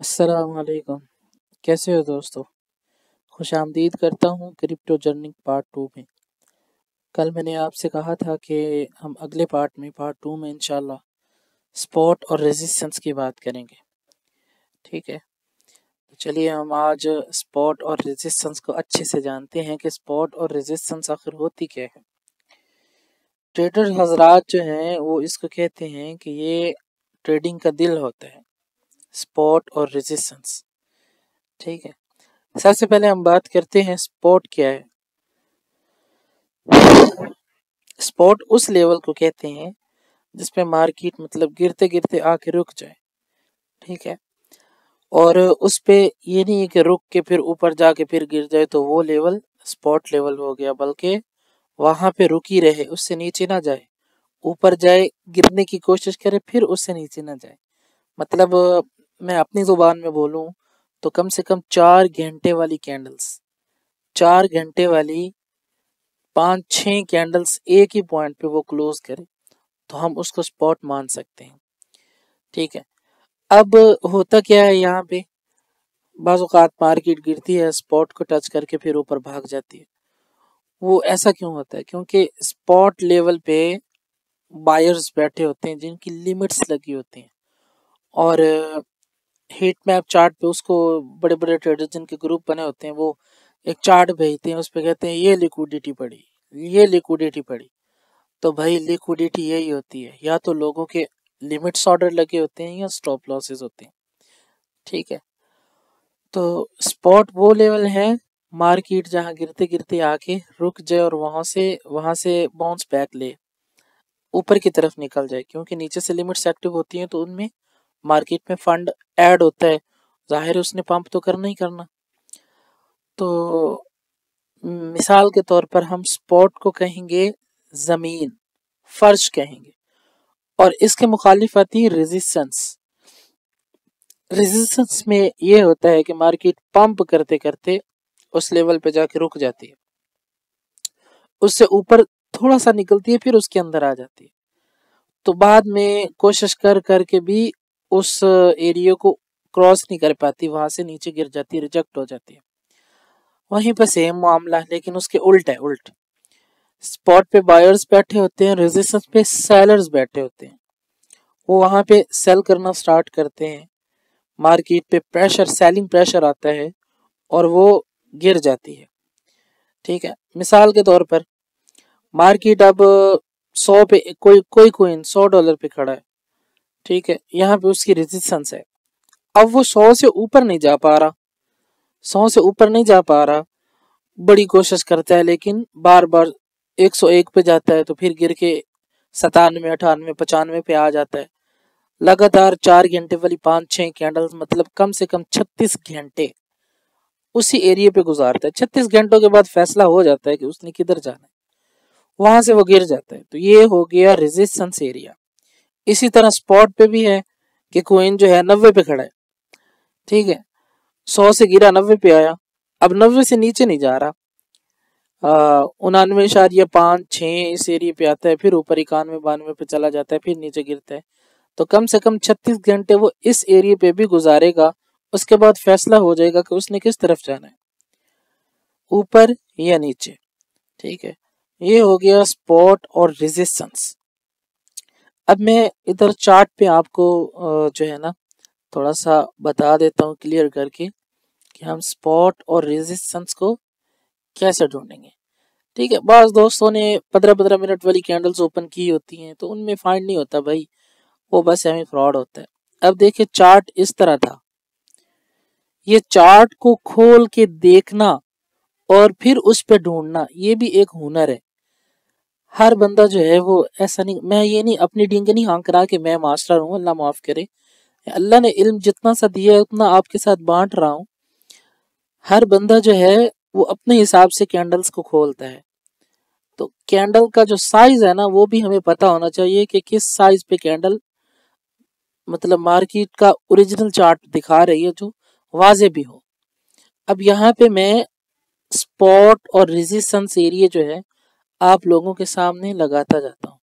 अस्सलाम वालेकुम। कैसे हो दोस्तों? खुशामदीद करता हूँ क्रिप्टो जर्नी पार्ट 2 में। कल मैंने आपसे कहा था कि हम अगले पार्ट 2 में इंशाल्लाह स्पॉट और रेजिस्टेंस की बात करेंगे। ठीक है, तो चलिए हम आज स्पॉट और रेजिस्टेंस को अच्छे से जानते हैं कि स्पॉट और रेजिस्टेंस आखिर होती क्या है। ट्रेडर हजरात जो हैं वो इसको कहते हैं कि ये ट्रेडिंग का दिल होता है, स्पॉट और रेजिस्टेंस। ठीक है, सबसे पहले हम बात करते हैं स्पॉट क्या है। स्पॉट उस लेवल को कहते हैं जिसपे मार्केट मतलब गिरते गिरते आके रुक जाए। ठीक है, और उस पे ये नहीं है कि रुक के फिर ऊपर जाके फिर गिर जाए तो वो लेवल स्पॉट लेवल हो गया, बल्कि वहां पे रुकी रहे, उससे नीचे ना जाए, ऊपर जाए, गिरने की कोशिश करे, फिर उससे नीचे ना जाए। मतलब मैं अपनी जुबान में बोलूं तो कम से कम 4 घंटे वाली कैंडल्स, 4 घंटे वाली 5-6 कैंडल्स एक ही पॉइंट पे वो क्लोज करे तो हम उसको स्पॉट मान सकते हैं। ठीक है, अब होता क्या है यहाँ पे, बाज़ औक़ात मार्केट गिरती है, स्पॉट को टच करके फिर ऊपर भाग जाती है। वो ऐसा क्यों होता है? क्योंकि स्पॉट लेवल पे बायर्स बैठे होते हैं जिनकी लिमिट्स लगी होती हैं, और हीट मैप चार्ट पे उसको बड़े बड़े ट्रेडर्स जिनके ग्रुप बने होते हैं वो एक चार्ट भेजते हैं, उस पे कहते हैं ये लिक्विडिटी पड़ी, ये लिक्विडिटी पड़ी। तो भाई लिक्विडिटी यही होती है, या तो लोगों के लिमिट्स ऑर्डर लगे होते हैं या स्टॉप लॉसेस होते हैं। ठीक है, तो स्पॉट वो लेवल है मार्केट जहां गिरते गिरते आके रुक जाए और वहां से बाउंस बैक ले, ऊपर की तरफ निकल जाए, क्योंकि नीचे से लिमिट्स एक्टिव होती हैं तो उनमें मार्केट में फंड ऐड होता है, जाहिर है उसने पंप तो करना ही करना। तो मिसाल के तौर पर हम स्पॉट को कहेंगे जमीन, फर्श कहेंगे, और इसके मुखालिफ आती है रेजिस्टेंस। रेजिस्टेंस में ये होता है कि मार्केट पंप करते करते उस लेवल पे जाके रुक जाती है, उससे ऊपर थोड़ा सा निकलती है, फिर उसके अंदर आ जाती है, तो बाद में कोशिश कर करके भी उस एरिया को क्रॉस नहीं कर पाती, वहां से नीचे गिर जाती है, रिजेक्ट हो जाती है। वहीं पर सेम मामला है, लेकिन उसके उल्ट है, उल्ट। स्पॉट पे बायर्स बैठे होते हैं, रेजिस्टेंस पे सेलर्स बैठे होते हैं, वो वहां पे सेल करना स्टार्ट करते हैं, मार्केट पे प्रेशर, सेलिंग प्रेशर आता है और वो गिर जाती है। ठीक है, मिसाल के तौर पर मार्केट अब 100 पे, कोई कोई कोइन $100 पे खड़ा है। ठीक है, यहाँ पे उसकी रेजिस्टेंस है, अब वो 100 से ऊपर नहीं जा पा रहा, 100 से ऊपर नहीं जा पा रहा, बड़ी कोशिश करता है लेकिन बार बार 101 पे जाता है, तो फिर गिर के 97, 98, 95 पे आ जाता है। लगातार 4 घंटे वाली 5-6 कैंडल्स, मतलब कम से कम 36 घंटे उसी एरिया पे गुजारता है। 36 घंटों के बाद फैसला हो जाता है कि उसने किधर जाना है, वहां से वो गिर जाता है। तो ये हो गया रेजिस्टेंस एरिया। इसी तरह स्पॉट पे भी है कि कोइन जो है 90 पे खड़ा है। ठीक है, 100 से गिरा 90 पे आया, अब 90 से नीचे नहीं जा रहा, 99.5-6 इस एरिया पे आता है, फिर ऊपर 91-92 पे चला जाता है, फिर नीचे गिरता है। तो कम से कम 36 घंटे वो इस एरिया पे भी गुजारेगा, उसके बाद फैसला हो जाएगा कि उसने किस तरफ जाना है, ऊपर या नीचे। ठीक है, ये हो गया स्पॉट और रेजिस्टेंस। अब मैं इधर चार्ट पे आपको जो है ना थोड़ा सा बता देता हूँ क्लियर करके कि हम स्पॉट और रेजिस्टेंस को कैसे ढूंढेंगे। ठीक है, बास दोस्तों ने 15-15 मिनट वाली कैंडल्स ओपन की होती हैं तो उनमें फाइंड नहीं होता भाई, वो बस हमें फ्रॉड होता है। अब देखिए चार्ट इस तरह था, ये चार्ट को खोल के देखना और फिर उस पे ढूंढना, ये भी एक हुनर है। हर बंदा जो है वो ऐसा नहीं, मैं ये नहीं अपनी डींगे नहीं हाँक रहा कि मैं मास्टर हूँ, अल्लाह माफ करे। अल्लाह ने इल्म जितना सा दिया है उतना आपके साथ बांट रहा हूँ। हर बंदा जो है वो अपने हिसाब से कैंडल्स को खोलता है, तो कैंडल का जो साइज है ना वो भी हमें पता होना चाहिए कि किस साइज पे कैंडल मतलब मार्केट का ओरिजिनल चार्ट दिखा रही है, जो वाजे भी हो। अब यहाँ पे मैं स्पॉट और रेजिस्टेंस एरिया जो है आप लोगों के सामने लगाता जाता हूँ।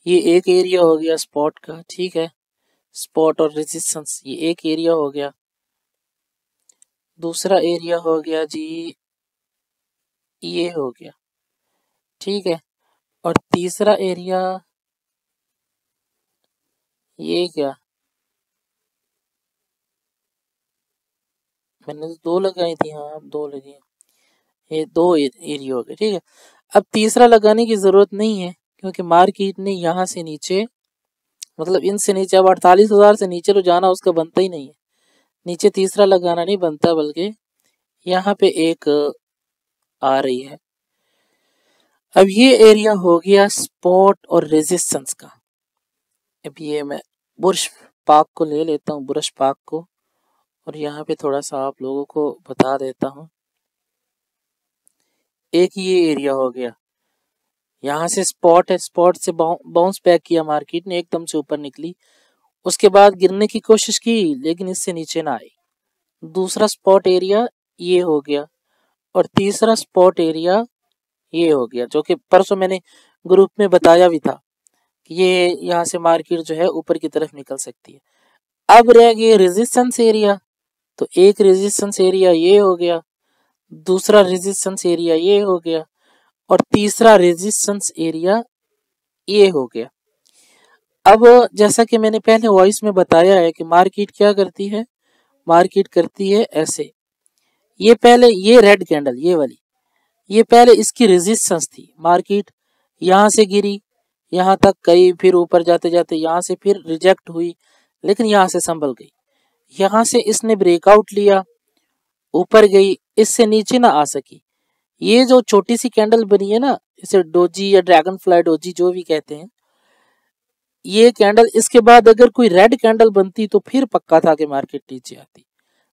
ये एक एरिया हो गया स्पॉट का। ठीक है, स्पॉट और रेजिस्टेंस, ये एक एरिया हो गया। दूसरा एरिया हो गया जी, ये हो गया, ठीक है। और तीसरा एरिया ये क्या, मैंने तो दो लगाई थी, हाँ अब दो लगी, ये दो एरिया हो गए, ठीक है। अब तीसरा लगाने की जरूरत नहीं है क्योंकि मार्केट ने यहाँ से नीचे, मतलब इनसे नीचे, अब 48,000 से नीचे तो जाना उसका बनता ही नहीं है, नीचे तीसरा लगाना नहीं बनता, बल्कि यहाँ पे एक आ रही है। अब ये एरिया हो गया स्पॉट और रेजिस्टेंस का। अब ये मैं बुरश पाक को ले लेता हूँ, बुरश पाक को, और यहाँ पे थोड़ा सा आप लोगों को बता देता हूँ। एक ये एरिया हो गया, यहाँ से स्पॉट है, स्पॉट से बाउंस बैक किया मार्केट ने, एकदम से ऊपर निकली, उसके बाद गिरने की कोशिश की लेकिन इससे नीचे ना आई। दूसरा स्पॉट एरिया ये हो गया, और तीसरा स्पॉट एरिया ये हो गया, जो कि परसों मैंने ग्रुप में बताया भी था कि ये यहाँ से मार्केट जो है ऊपर की तरफ निकल सकती है। अब रह गया रेजिस्टेंस एरिया, तो एक रेजिस्टेंस एरिया ये हो गया, दूसरा रेजिस्टेंस एरिया ये हो गया, और तीसरा रेजिस्टेंस एरिया ये हो गया। अब जैसा कि मैंने पहले वॉइस में बताया है कि मार्केट क्या करती है, मार्केट करती है ऐसे, ये पहले ये रेड कैंडल ये वाली, ये पहले इसकी रेजिस्टेंस थी, मार्केट यहाँ से गिरी, यहाँ तक गई, फिर ऊपर जाते जाते यहाँ से फिर रिजेक्ट हुई, लेकिन यहाँ से संभल गई, यहाँ से इसने ब्रेकआउट लिया, ऊपर गई, इससे नीचे ना आ सकी। ये जो छोटी सी कैंडल बनी है ना, इसे डोजी या ड्रैगन फ्लाई डोजी जो भी कहते हैं, ये कैंडल, इसके बाद अगर कोई रेड कैंडल बनती तो फिर पक्का था कि मार्केट नीचे आती,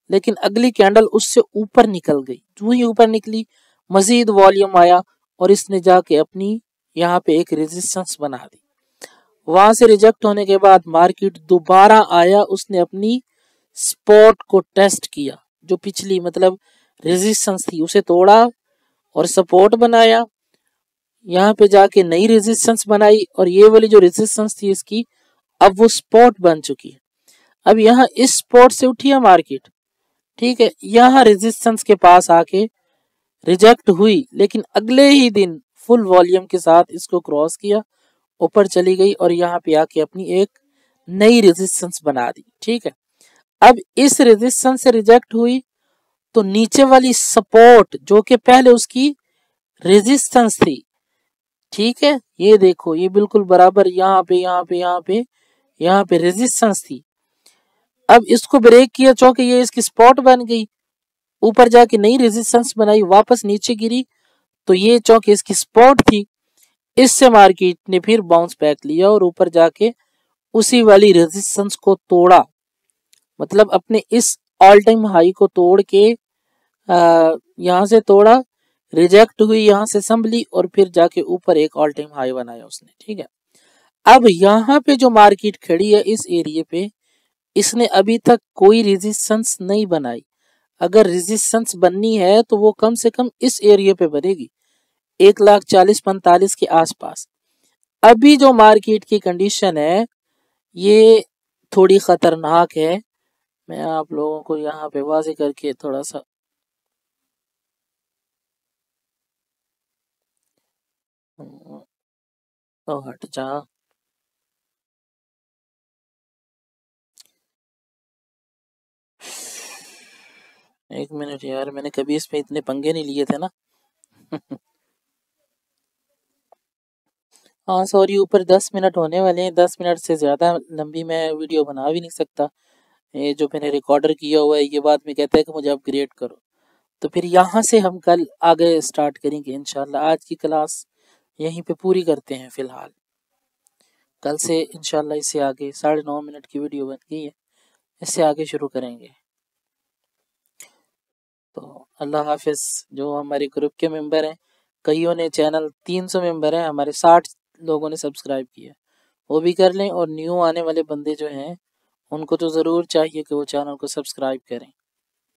लेकिन अगली कैंडल उससे ऊपर निकल गई, जो ही ऊपर निकली मजीद वॉल्यूम आया और इसने जाके अपनी यहाँ पे एक रेजिस्टेंस बना दी। वहां से रिजेक्ट होने के बाद मार्केट दोबारा आया, उसने अपनी स्पॉट को टेस्ट किया, जो पिछली मतलब रेजिस्टेंस थी उसे तोड़ा और सपोर्ट बनाया, यहाँ पे जाके नई रेजिस्टेंस बनाई, और ये वाली जो रेजिस्टेंस थी इसकी अब वो स्पॉट बन चुकी है। अब यहाँ इस स्पॉट से उठी है मार्केट, ठीक है, यहाँ रेजिस्टेंस के पास आके रिजेक्ट हुई, लेकिन अगले ही दिन फुल वॉल्यूम के साथ इसको क्रॉस किया, ऊपर चली गई और यहाँ पे आके अपनी एक नई रेजिस्टेंस बना दी, ठीक है। अब इस रेजिस्टेंस से रिजेक्ट हुई तो नीचे वाली सपोर्ट जो कि पहले उसकी रेजिस्टेंस थी, ठीक है, ये देखो ये बिल्कुल बराबर यहाँ पे यहाँ पे यहाँ पे यहाँ पे रेजिस्टेंस थी, अब इसको ब्रेक किया, चौंके ये इसकी स्पॉट बन गई, ऊपर जाके नई रेजिस्टेंस बनाई, वापस नीचे गिरी, तो ये चौंके इसकी स्पॉट थी, इससे मार्केट ने फिर बाउंस बैक लिया और ऊपर जाके उसी वाली रेजिस्टेंस को तोड़ा, मतलब अपने इस ऑल टाइम हाई को तोड़ के यहाँ से तोड़ा, रिजेक्ट हुई, यहाँ से संभली और फिर जाके ऊपर एक ऑल टाइम हाई बनाया उसने, ठीक है। अब यहाँ पे जो मार्केट खड़ी है इस एरिया पे, इसने अभी तक कोई रेजिस्टेंस नहीं बनाई, अगर रेजिस्टेंस बननी है तो वो कम से कम इस एरिया पे बनेगी 1,40,45 के आसपास। अभी जो मार्केट की कंडीशन है ये थोड़ी खतरनाक है, मैं आप लोगों को यहाँ पे वाज़ेह करके थोड़ा सा तो हट जा, एक मिनट यार, मैंने कभी इसमें इतने पंगे नहीं लिए थे ना। हाँ सॉरी, ऊपर 10 मिनट होने वाले हैं, 10 मिनट से ज़्यादा लंबी मैं वीडियो बना भी नहीं सकता, ये जो मैंने रिकॉर्डर किया हुआ है ये बाद में कहता है कि मुझे अपग्रेड करो, तो फिर यहाँ से हम कल आगे स्टार्ट करेंगे इंशाल्लाह। आज की क्लास यहीं पे पूरी करते हैं फिलहाल, कल से इंशाल्लाह इससे आगे 9.5 मिनट की वीडियो बन गई है, इससे आगे शुरू करेंगे। तो अल्लाह हाफिज़। जो हमारे ग्रुप के मेंबर हैं, कईयों ने चैनल 300 मेंबर हैं हमारे, 60 लोगों ने सब्सक्राइब किया, वो भी कर लें, और न्यू आने वाले बंदे जो हैं उनको तो ज़रूर चाहिए कि वो चैनल को सब्सक्राइब करें।